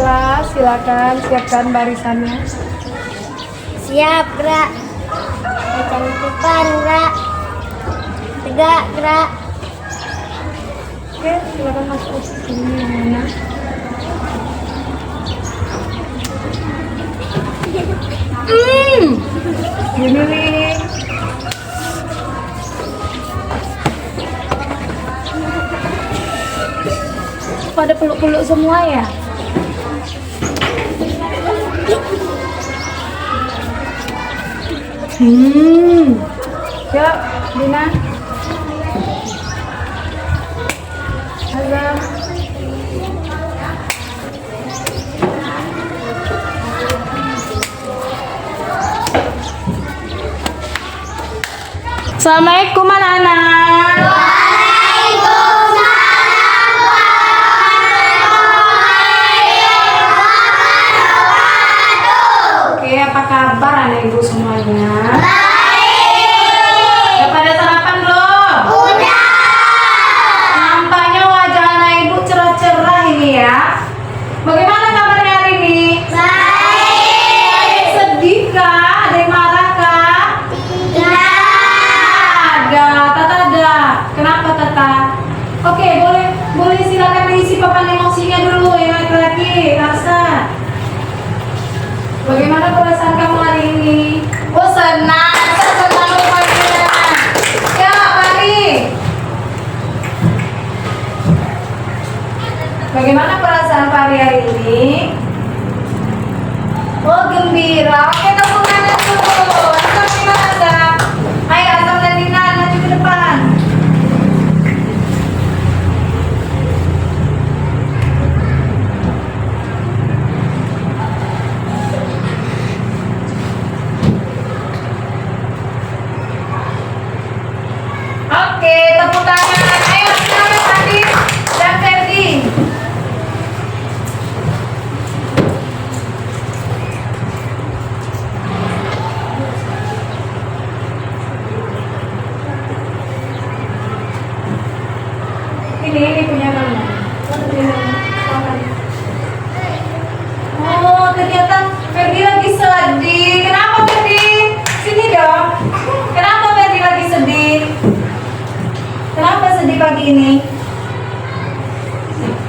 kelas, silakan siapkan barisannya. Siap, gerak. Baca depan, gerak. Tegak, gerak. Oke, silakan masuk. Ini yang mana? Gini nih. Pada peluk-peluk semua ya? Yuk, Dina. Azam. Assalamualaikum anak-anak. Oke, apa kabar anak ibu semuanya? Udah pada sarapan belum? Udah. Nampaknya wajah anak ibu cerah-cerah ini ya. Bagaimana kabarnya hari ini? Baik. Sedih kah? Ada yang marah kah? Tidak. Ada, Tata ada. Kenapa Tata? Oke, boleh silakan diisi papan emosinya dulu yang laki-laki. Laksa. Bagaimana perasaan kamu hari ini? Oh senang, senang rupanya. Ya, mari. Bagaimana perasaan Pari hari ini? Oh gembira. Oke, tepuk tangan dulu. Azam gimana Azam? Ayo Azam dan Dina maju ke depan. Oke, tepuk tangan. Ayo sekarang Adi dan Ferdi. Ini punya kamu. Oh, ternyata Ferdi lagi sedih. Kenapa Ferdi? Sini dong. Kenapa Ferdi lagi sedih? Kenapa sedih pagi ini?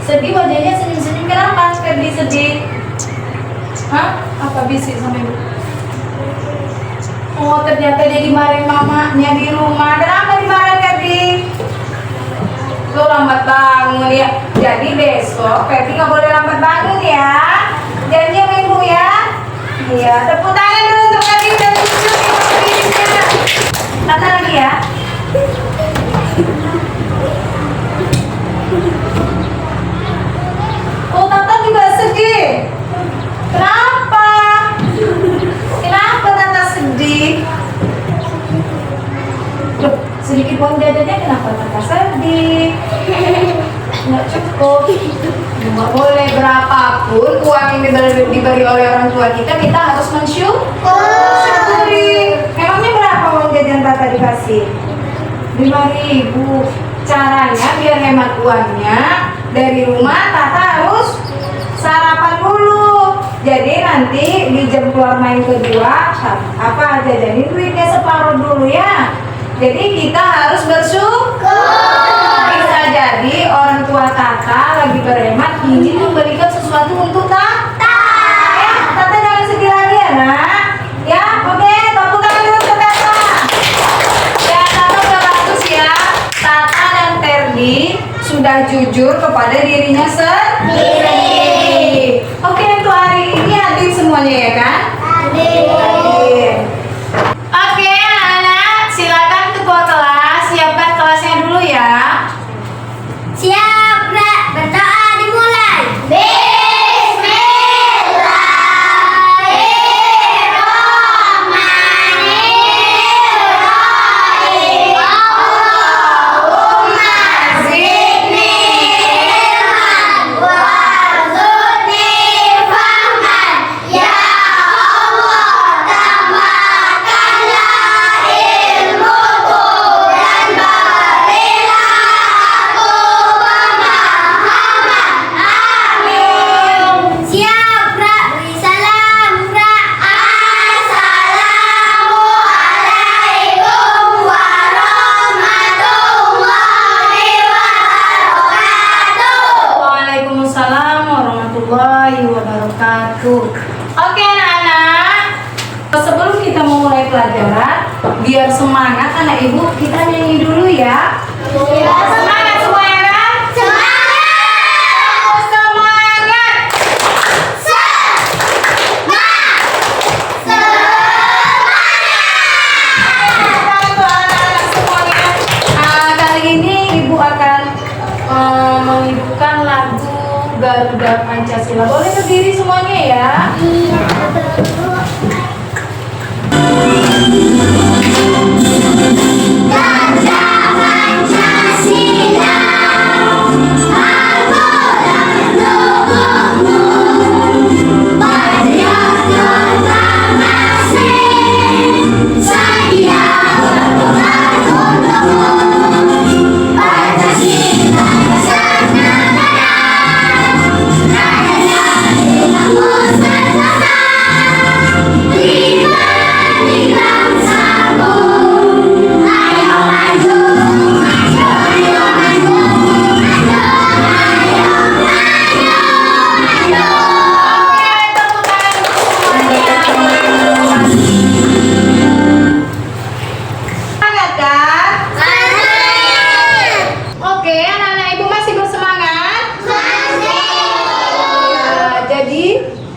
Sedih wajahnya senyum-senyum. Kenapa Ferdi sedih? Hah? Apa bisik sama ibu? Oh, ternyata dia dimarahin mamanya di rumah. Kenapa dimarahin Ferdi? Lo lambat bangun ya. Jadi besok Ferdi nggak boleh lambat bangun ya. Janji sama ibu ya. Iya, tepuk tangan dulu untuk Ferdi dan cucu ibu-ibunya. Tata lagi ya. Oh, Tata juga sedih. Kenapa? Kenapa Tata sedih? Loh, sedikit uang jajannya kenapa Tata sedih? Nggak cukup. Nggak boleh berapapun uang yang diberi oleh orang tua kita harus mensyukuri. Memangnya berapa uang jajan Tata dikasih? 5.000. Caranya biar hemat uangnya, dari rumah Tata harus sarapan dulu. Jadi nanti di jam keluar main kedua jajanin duitnya separuh dulu ya. Jadi kita harus bersyukur. Bisa jadi orang tua Tata lagi berhemat ingin memberikan sesuatu untuk Tata. Ya, Tata jangan sedih lagi ya nak. Ya, oke, tepuk tangan dulu untuk Tata. Ya, Tata udah bagus ya. Tata dan Ferdi sudah jujur kepada dirinya sendiri. Oke, untuk hari ini hadir semuanya ya kan? Hadir. Oke, anak-anak, silakan ketua kelas siapkan kelasnya dulu ya. Siap, gerak. Berdoa dimulai. Bismillah. warahmatullahi wabarakatuh. Oke anak-anak, sebelum kita memulai pelajaran, biar semangat anak ibu, kita nyanyi dulu ya. Semangat semua ya kan? Semangat! Semangat! Anak-anak semuanya. Kali ini ibu akan menghidupkan lagu Garuda Pancasila. Boleh berdiri semuanya ya.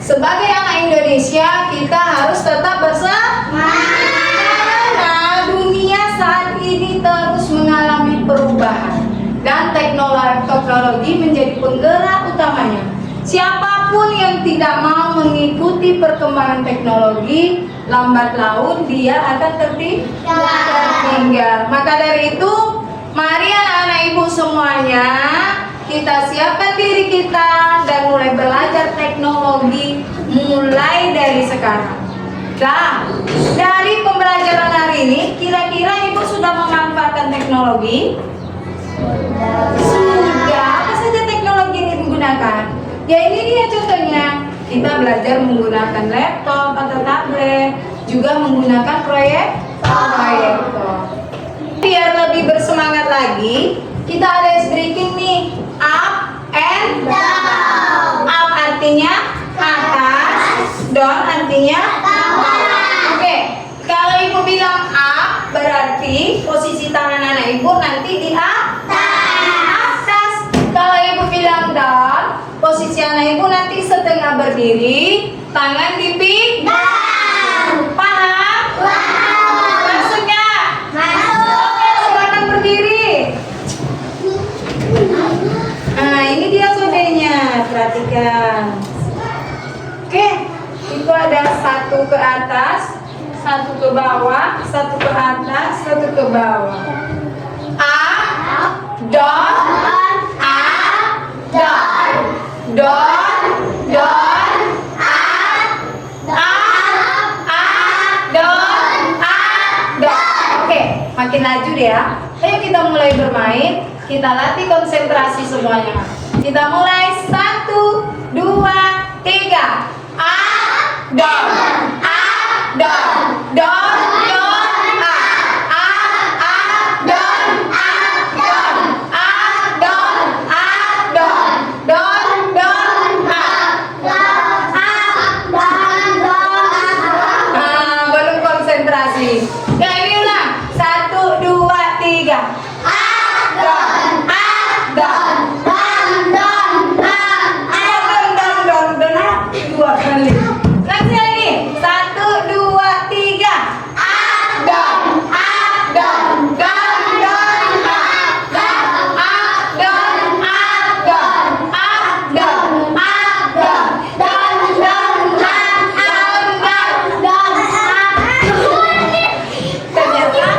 Sebagai anak Indonesia, kita harus tetap bersemangat. Karena dunia saat ini terus mengalami perubahan dan teknologi menjadi penggerak utamanya. Siapapun yang tidak mau mengikuti perkembangan teknologi, lambat laun dia akan tertinggal. Maka dari itu, mari anak-anak ibu semuanya, kita siapkan diri kita dan mulai belajar teknologi mulai dari sekarang. Nah, dari pembelajaran hari ini, kira-kira ibu sudah memanfaatkan teknologi? Sudah. Apa saja teknologi yang ibu gunakan? Ya ini dia contohnya. Kita belajar menggunakan laptop atau tablet, juga menggunakan proyektor. Biar lebih bersemangat lagi, kita ada breaking nih. Up and down. Up artinya atas, down artinya bawah. Oke, kalau ibu bilang up berarti posisi tangan anak ibu nanti di atas. Kalau ibu bilang down, posisi anak ibu nanti setengah berdiri, tangan di pinggang. Paham? Masuk nggak? Masuk. Oke, silakan berdiri. Nah, ini dia kodenya, perhatikan. Oke, itu ada satu ke atas, satu ke bawah, satu ke atas, satu ke bawah. Up, down, up, down, down, down, up, down, down. Oke, makin laju deh ya. Ayo kita mulai bermain. Kita latih konsentrasi semuanya. Kita mulai 1, 2, 3. Up, down, up, down, down, down, up, down, up, down, up, down, up, down, down, down, up. Belum konsentrasi. Ya ini ulang. 1, 2, 3. Dua kali. Lagi lagi. 1, 2, 3. Up, down, up, down, down, down, up, down, up, down, up, down, up, down, down, down, down, Ternyata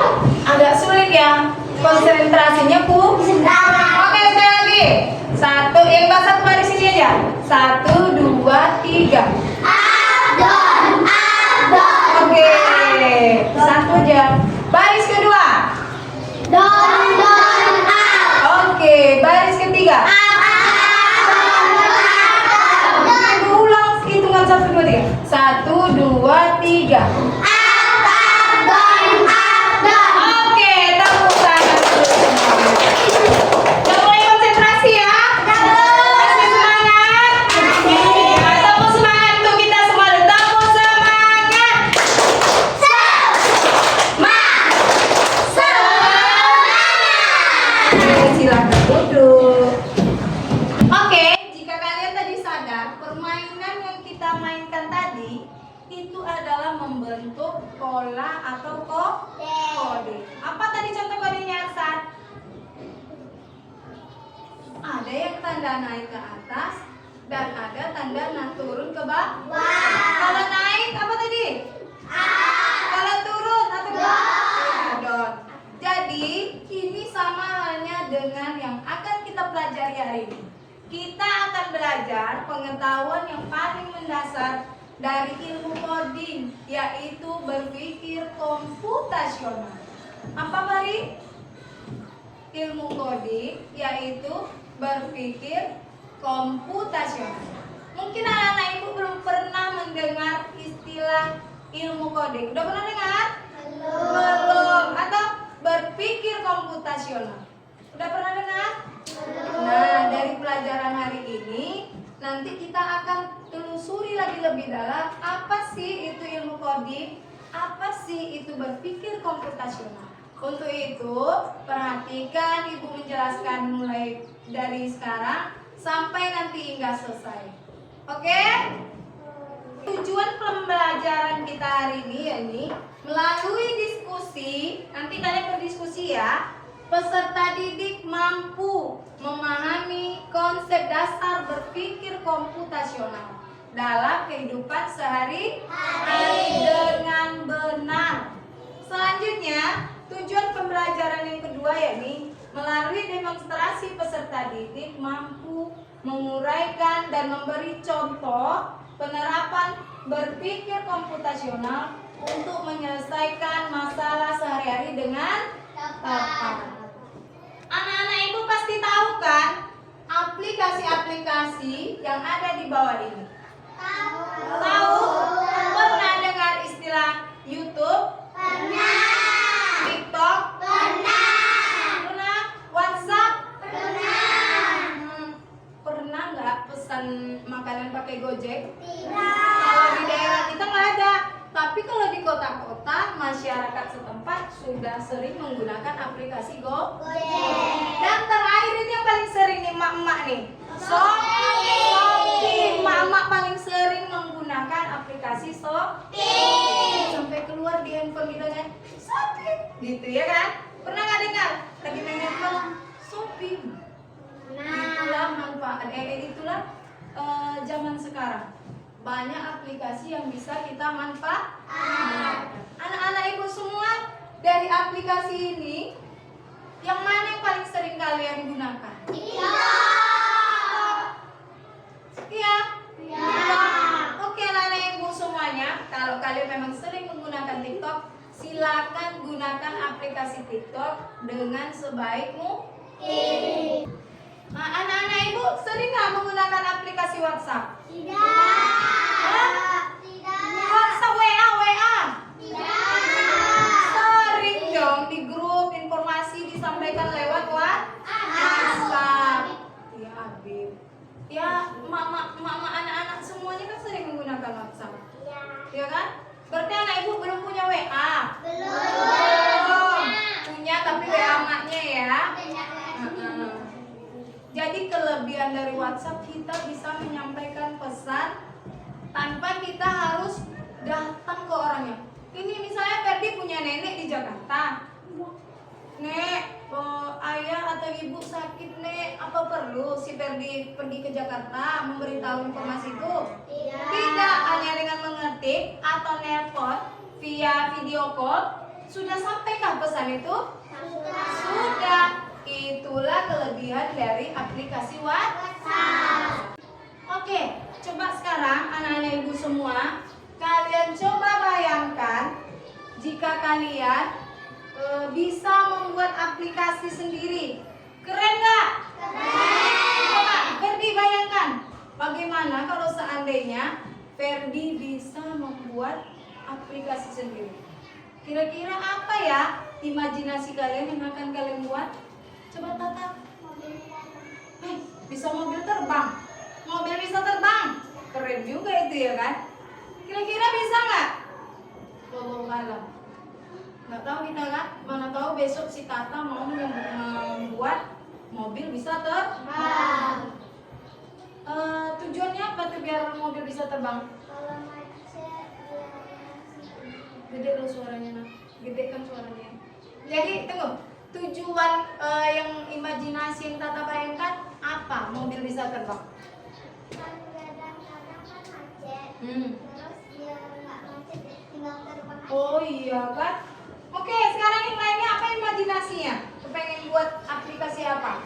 agak sulit ya. Konsentrasinya Oke, sekali lagi. Satu, yang basah kembali sini aja. 1, 2, 3. Oke, satu aja. Baris kedua. Oke, baris ketiga. Ulang hitungan 1, 2, 3. 1, 2, 3. Oke, tepuk tangan dulu semuanya. Udah mulai konsentrasi ya. Masih semangat. kita mainkan tadi itu adalah membentuk pola atau kode. Apa tadi contoh kodenya, Arsan? Ada yang tanda naik ke atas dan ada tanda turun ke bawah. Kalau naik apa tadi? Kalau turun atau dot. Jadi ini sama halnya dengan yang akan kita pelajari hari ini. Kita akan belajar pengetahuan yang paling mendasar dari ilmu coding, yaitu berpikir komputasional. Apa Mari? Ilmu coding yaitu berpikir komputasional. Mungkin anak-anak ibu belum pernah mendengar istilah ilmu coding. Udah pernah dengar? Belum. Atau berpikir komputasional. Udah pernah dengar? Nah, dari pelajaran hari ini nanti kita akan telusuri lagi lebih dalam apa sih itu ilmu coding, apa sih itu berpikir komputasional. Untuk itu, perhatikan ibu menjelaskan mulai dari sekarang sampai nanti hingga selesai. Oke? Tujuan pembelajaran kita hari ini yakni melalui diskusi, nanti kalian berdiskusi ya. Peserta didik mampu memahami konsep dasar berpikir komputasional dalam kehidupan sehari-hari dengan benar. Selanjutnya, tujuan pembelajaran yang kedua yakni melalui demonstrasi peserta didik mampu menguraikan dan memberi contoh penerapan berpikir komputasional untuk menyelesaikan masalah sehari-hari dengan tepat. Anak-anak ibu pasti tahu kan aplikasi-aplikasi yang ada di bawah ini? Tahu? Pernah dengar istilah YouTube? Pernah. TikTok? Pernah? WhatsApp? Pernah nggak pesan makanan pakai Gojek? Kalau di daerah kita nggak ada. Tapi kalau di kota-kota, masyarakat setempat sudah sering menggunakan aplikasi Gojek. Dan terakhir ini yang paling sering nih, emak-emak nih. Shopee. Emak-emak paling sering menggunakan aplikasi Shopee. Sampai keluar di handphone kita kan, Shopee. Gitu ya kan? Pernah nggak dengar? Lagi main handphone, Shopee. Itulah manfaat, itulah zaman sekarang. Banyak aplikasi yang bisa kita manfaatkan. Anak-anak ibu semua, dari aplikasi ini yang mana yang paling sering kalian gunakan? Iya. Oke, anak-anak ibu semuanya, kalau kalian memang sering menggunakan TikTok, silakan gunakan aplikasi TikTok dengan sebaik mungkin. Nah, anak-anak ibu sering nggak menggunakan aplikasi WhatsApp? WhatsApp, WA? Sering dong, di grup informasi disampaikan lewat WhatsApp. Ya Habib, ya mama anak-anak semuanya kan sering menggunakan WhatsApp, ya kan? Berarti anak ibu belum punya WA? Belum. Punya tapi WA maknya ya. Jadi kelebihan dari WhatsApp, kita bisa menyampaikan pesan tanpa kita harus datang ke orangnya. Ini misalnya Ferdi punya nenek di Jakarta. Nek, ayah atau ibu sakit nek, apa perlu si Ferdi pergi ke Jakarta memberitahu informasi itu? Tidak, hanya dengan mengetik atau nelpon via video call, sudah sampaikah pesan itu? Sudah. Itulah kelebihan dari aplikasi WhatsApp. Oke, coba sekarang anak-anak ibu semua, kalian coba bayangkan jika kalian bisa membuat aplikasi sendiri. Keren nggak? Keren. Coba Ferdi bayangkan, bagaimana kalau seandainya Ferdi bisa membuat aplikasi sendiri. Kira-kira apa ya imajinasi kalian yang akan kalian buat? Coba tatap. Bisa mobil terbang. Mobil bisa terbang. Keren juga itu ya kan? Kira-kira bisa nggak? Wallahu alam. Nggak tahu kita kan? Mana tahu besok si Tata mau membuat mobil bisa terbang. Tujuannya apa biar mobil bisa terbang? Kalau macet Gede lo suaranya, nak. Gede kan suaranya. Jadi tunggu, tujuan yang imajinasi yang Tata bayangkan apa mobil bisa terbang? kan kadang-kadang kan macet. Hmm. Terus biar nggak macet tinggal terbang aja. Oh iya kan? Oke, sekarang yang lainnya apa imajinasinya? Kepengen buat aplikasi apa?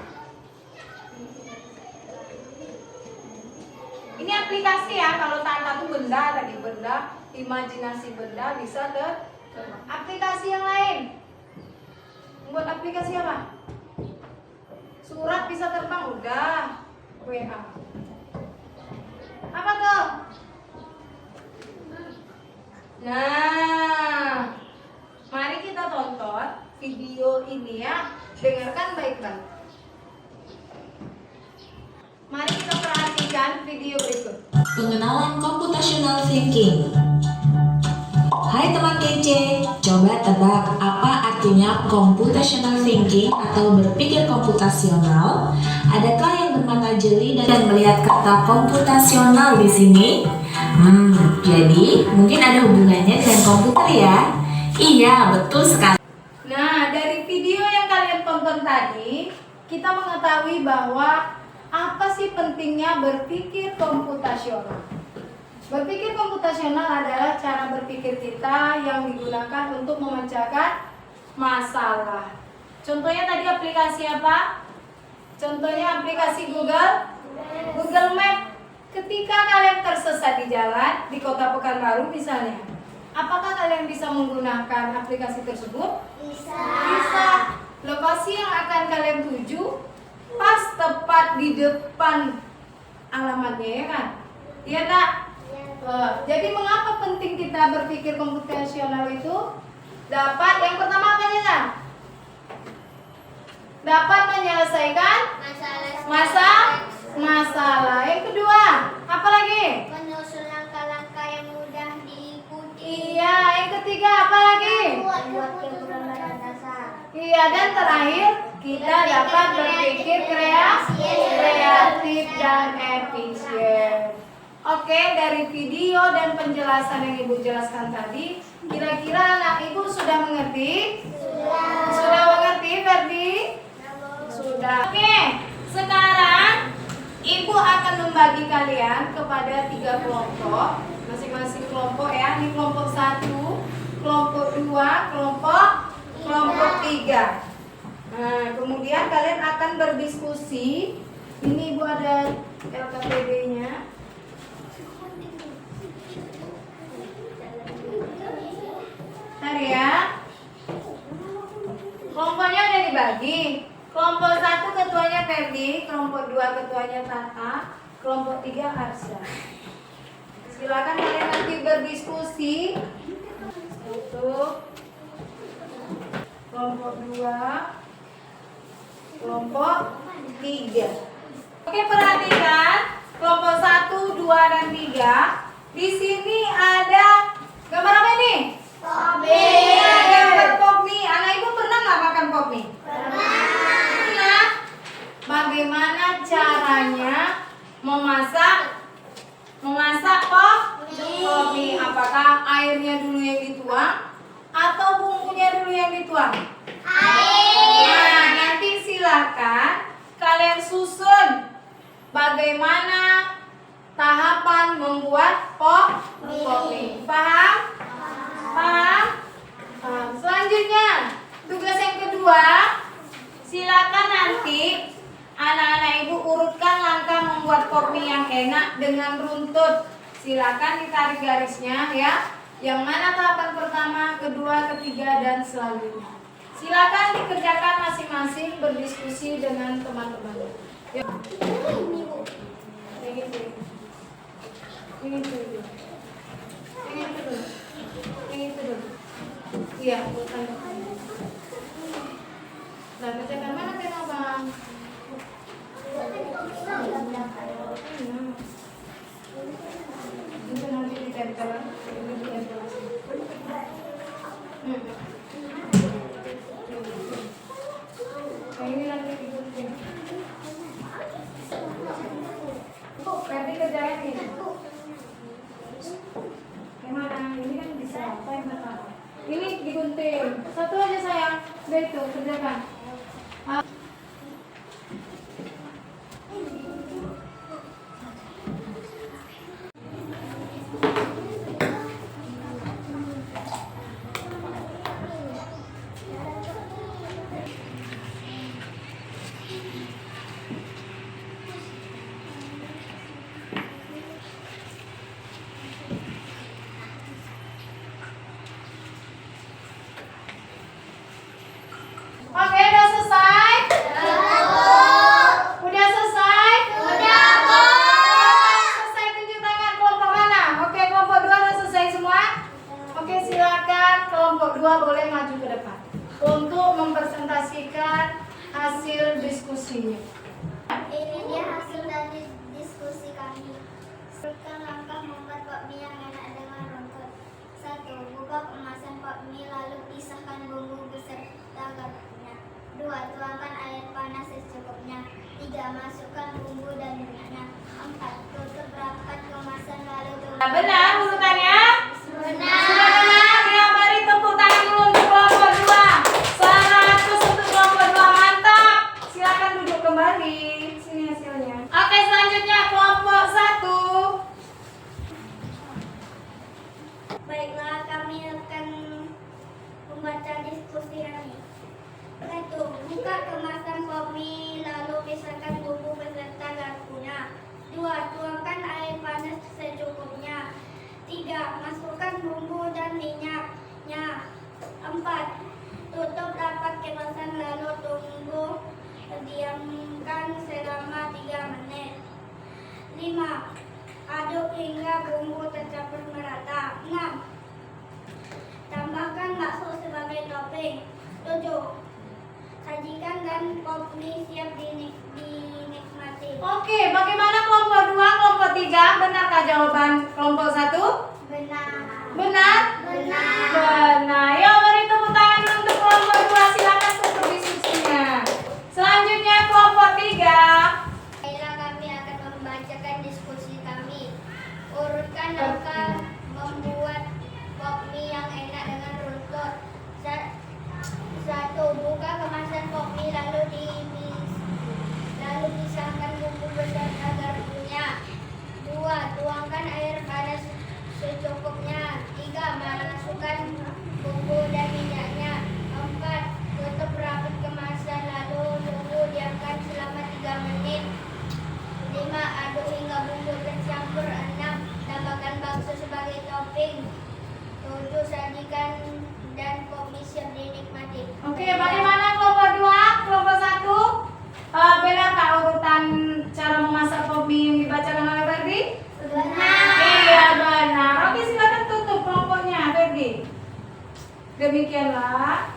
Ini aplikasi ya, kalau Tata tuh benda tadi, benda, imajinasi benda bisa terbang. Aplikasi yang lain. Buat aplikasi apa? Surat bisa terbang, udah. WA. Apa tuh? Nah, mari kita tonton video ini ya. Dengarkan baik-baik. Mari kita perhatikan video berikut. Pengenalan computational thinking. Hai teman kece, coba tebak apa artinya computational thinking atau berpikir komputasional? Adakah yang bermata jeli dan melihat kata komputasional di sini? Jadi mungkin ada hubungannya dengan komputer ya? Iya, betul sekali. Nah, dari video yang kalian tonton tadi, kita mengetahui bahwa apa sih pentingnya berpikir komputasional. Berpikir komputasional adalah cara berpikir kita yang digunakan untuk memecahkan masalah. Contohnya tadi aplikasi apa? Contohnya aplikasi Google Map. Ketika kalian tersesat di jalan di Kota Pekanbaru misalnya, apakah kalian bisa menggunakan aplikasi tersebut? Bisa. Lokasi yang akan kalian tuju pas tepat di depan alamatnya ya kan? Iya tak? Jadi mengapa penting kita berpikir komputasional itu? Dapat yang pertama apa ya? Dapat menyelesaikan masalah. Yang kedua, apa lagi? Menyusun langkah-langkah yang mudah diikuti. Iya, yang ketiga apa lagi? Membuat keberanian dasar. Iya, dan terakhir kita dapat berpikir kreatif dan efisien. Oke, dari video dan penjelasan yang Ibu jelaskan tadi, kira-kira anak Ibu sudah mengerti? Sudah mengerti, Ferdi? Sudah. Oke, sekarang Ibu akan membagi kalian kepada 3 kelompok, masing-masing kelompok ya. Ini kelompok 1, kelompok 2, kelompok 3. Nah, kemudian kalian akan berdiskusi. Ini Ibu ada LKPD-nya. Bentar ya. Kelompoknya udah dibagi. Kelompok 1 ketuanya Ferdi, kelompok 2 ketuanya Tata, kelompok 3 Arsya. Silakan kalian nanti berdiskusi. Untuk kelompok 2, kelompok 3. Oke, perhatikan kelompok 1, 2 dan 3. Di sini ada gambar apa ini? Iya, gambar pop mie. Anak Ibu pernah nggak makan pop mie? Pernah. Bagaimana caranya memasak pop mie? Apakah airnya dulu yang dituang atau bumbunya dulu yang dituang? Nah, nanti silakan kalian susun bagaimana tahapan membuat pop mie. Paham? Selanjutnya, tugas yang kedua, silakan nanti anak-anak Ibu urutkan langkah membuat pop mie yang enak dengan runtut. Silakan ditarik garisnya ya. Yang mana tahapan pertama, kedua, ketiga dan selanjutnya. Silakan dikerjakan masing-masing berdiskusi dengan teman-teman. Ya. Ini dulu. Iya, buat tanda. Nah, kerjakan mana pena Bang? Itu nanti ditempel. Ini nanti digunting. Ferdi kerjain Gimana? Ini kan bisa apa yang pertama? Ini digunting. Satu aja sayang. Udah itu kerjakan. Oke, udah selesai? Udah selesai? Selesai, tunjuk tangan kelompok mana? Oke, kelompok 2 udah selesai semua? Oke, silakan kelompok 2 boleh maju ke depan untuk mempresentasikan hasil diskusinya. Ini dia hasil dari diskusi kami. Serta langkah membuat bakmi yang enak dengan rumput. 1. Buka kemasan bakmi lalu pisahkan bumbu beserta garpunya. 2. Tuangkan air panas secukupnya. 3. Masukkan bumbu dan minyaknya. 4. Tutup rapat kemasan lalu tunggu. Benar urutannya? Benar. Sudah benar? Ya, mari tepuk tangan dulu untuk kelompok 2. 100 untuk kelompok 2, mantap. Silakan duduk kembali. Sini hasilnya. Oke, selanjutnya kelompok 1. Baiklah, kami akan membaca diskusi kami. 1. Buka kemasan bakmi lalu pisahkan bumbu beserta garpunya. 2. Tuangkan air panas secukupnya. 3. Masukkan bumbu dan minyaknya. 4. Tutup rapat kemasan lalu tunggu diamkan selama 3 menit. 5. Aduk hingga bumbu tercampur merata. 6. Tambahkan bakso sebagai topping. 7. Sajikan dan bakmi siap dinikmati. Oke, bagaimana kelompok 2, kelompok 3? Benarkah jawaban kelompok 1? Benar. Benar? Benar. Benar. Yuk, beri tepuk tangan dulu untuk kelompok 2. Silakan tutup diskusinya. Selanjutnya kelompok 3. Baiklah, kami akan membacakan diskusi kami. Urutkan langkah membuat bakmi yang enak dengan rumput. 1. Buka kemasan bakmi lalu pisahkan bumbu beserta garpunya. 2. Tuangkan air panas secukupnya. 3. Masukkan bumbu dan minyaknya. 4. Tutup rapat kemasan lalu tunggu diamkan selama 3 menit. 5. Aduk hingga bumbu tercampur. 6. Tambahkan bakso sebagai topping. 7. Sajikan dan bakmi siap dinikmati. Oke, bagaimana kelompok 2, kelompok 1? Benarkah urutan cara memasak bakmi yang dibacakan oleh Ferdi? Benar. Iya, benar. Oke, silakan tutup kelompoknya, Ferdi. Demikianlah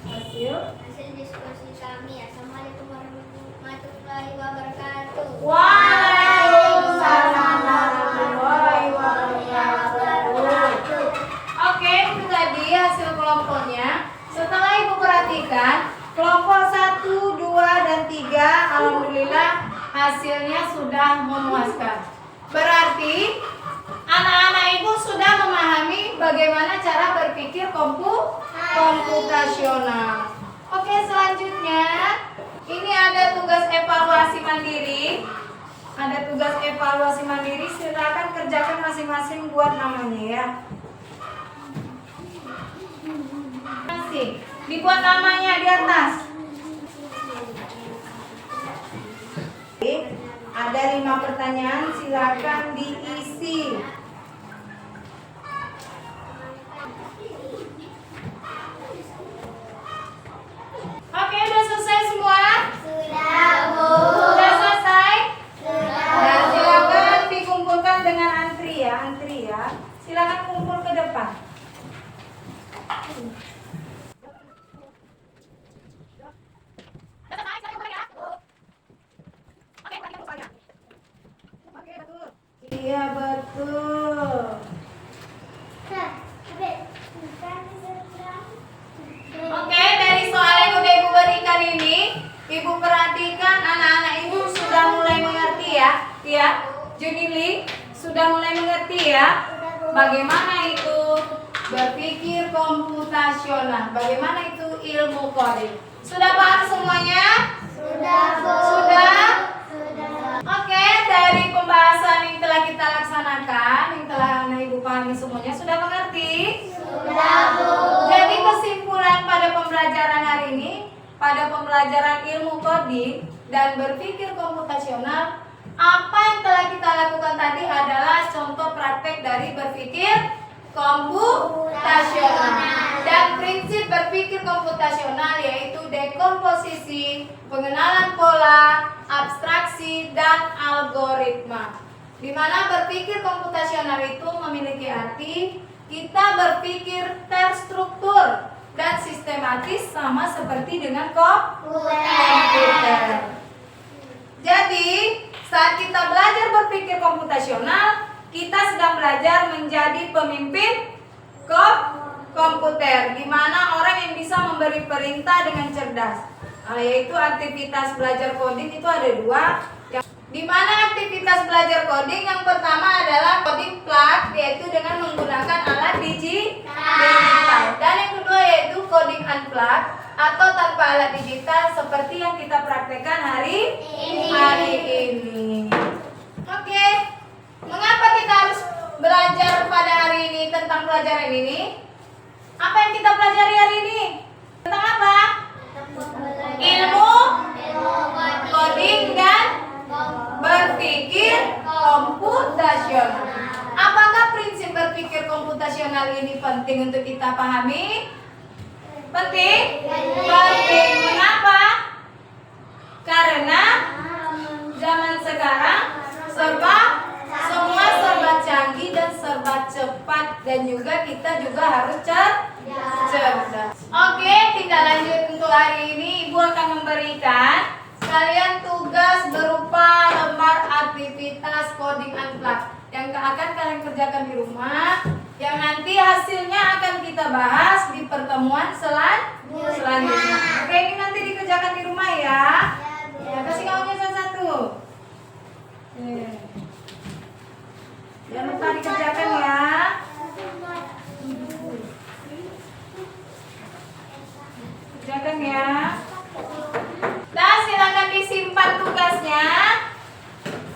hasil. hasil diskusi kami. Assalamualaikum warahmatullahi wabarakatuh. Waalaikumsalam warahmatullahi wabarakatuh. Oke, itu tadi hasil kelompoknya. Setelah Ibu perhatikan, kelompok 1, 2, dan 3, alhamdulillah hasilnya sudah memuaskan. Berarti anak-anak Ibu sudah memahami bagaimana cara berpikir komputasional. Oke, selanjutnya ini ada tugas evaluasi mandiri. Ada tugas evaluasi mandiri, silakan kerjakan masing-masing buat namanya ya. Masih dibuat namanya di atas. Ada 5 pertanyaan, silakan diisi. Oke, udah selesai semua? Sudah, Bu. Sudah selesai? Sudah. Dan silakan dikumpulkan dengan antri ya. Silakan kumpul ke depan. Iya, betul. Oke, dari soal yang udah Ibu berikan ini, Ibu perhatikan anak-anak Ibu sudah mulai mengerti ya. Junili sudah mulai mengerti ya bagaimana itu berpikir komputasional, bagaimana itu ilmu coding. Sudah paham semuanya? Sudah? Oke, dari pembahasan yang telah kita laksanakan, yang telah Ibu pahami semuanya, sudah mengerti? Jadi kesimpulan pada pembelajaran hari ini, pada pembelajaran ilmu coding dan berpikir komputasional, apa yang telah kita lakukan tadi adalah contoh praktek dari berpikir komputasional. Dan prinsip berpikir komputasional yaitu dekomposisi, pengenalan pola, abstraksi, dan algoritma. Di mana berpikir komputasional itu memiliki arti kita berpikir terstruktur dan sistematis sama seperti dengan komputer. Jadi, saat kita belajar berpikir komputasional, kita sedang belajar menjadi pemimpin komputer, di mana orang yang bisa memberi perintah dengan cerdas. Yaitu aktivitas belajar coding itu ada dua. Di mana aktivitas belajar coding yang pertama adalah coding plug, yaitu dengan menggunakan alat digital. Dan yang kedua yaitu coding unplug atau tanpa alat digital seperti yang kita praktekkan hari ini. Oke. Mengapa kita harus belajar pada hari ini tentang pelajaran ini? Apa yang kita pelajari hari ini? Tentang apa? Ilmu coding dan berpikir komputasional. Apakah prinsip berpikir komputasional ini penting untuk kita pahami? Penting? Penting. Mengapa? Karena zaman sekarang semua serba canggih dan serba cepat, dan juga kita juga harus cerdas. Oke, kita lanjut untuk hari ini. Ibu akan memberikan kalian tugas berupa lembar aktivitas coding unplug yang akan kalian kerjakan di rumah, yang nanti hasilnya akan kita bahas di pertemuan selanjutnya. Oke, ini nanti dikerjakan di rumah ya. Ya, kasih kamunya satu-satu. Jangan lupa dikerjakan ya. Kerjakan ya. Dan silakan disimpan tugasnya.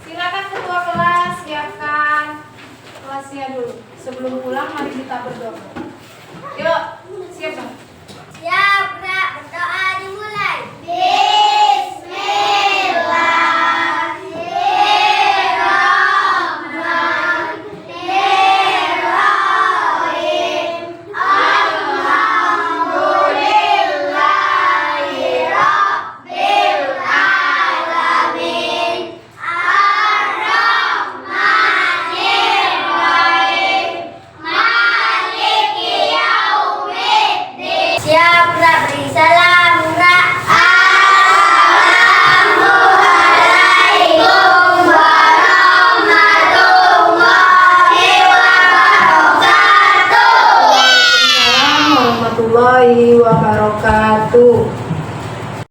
Silakan ketua kelas siapkan kelasnya dulu. Sebelum pulang mari kita berdoa. Yuk, siap dong. Siap, berdoa dimulai. Siap, beri salam, Assalamualaikum warahmatullahi wabarakatuh.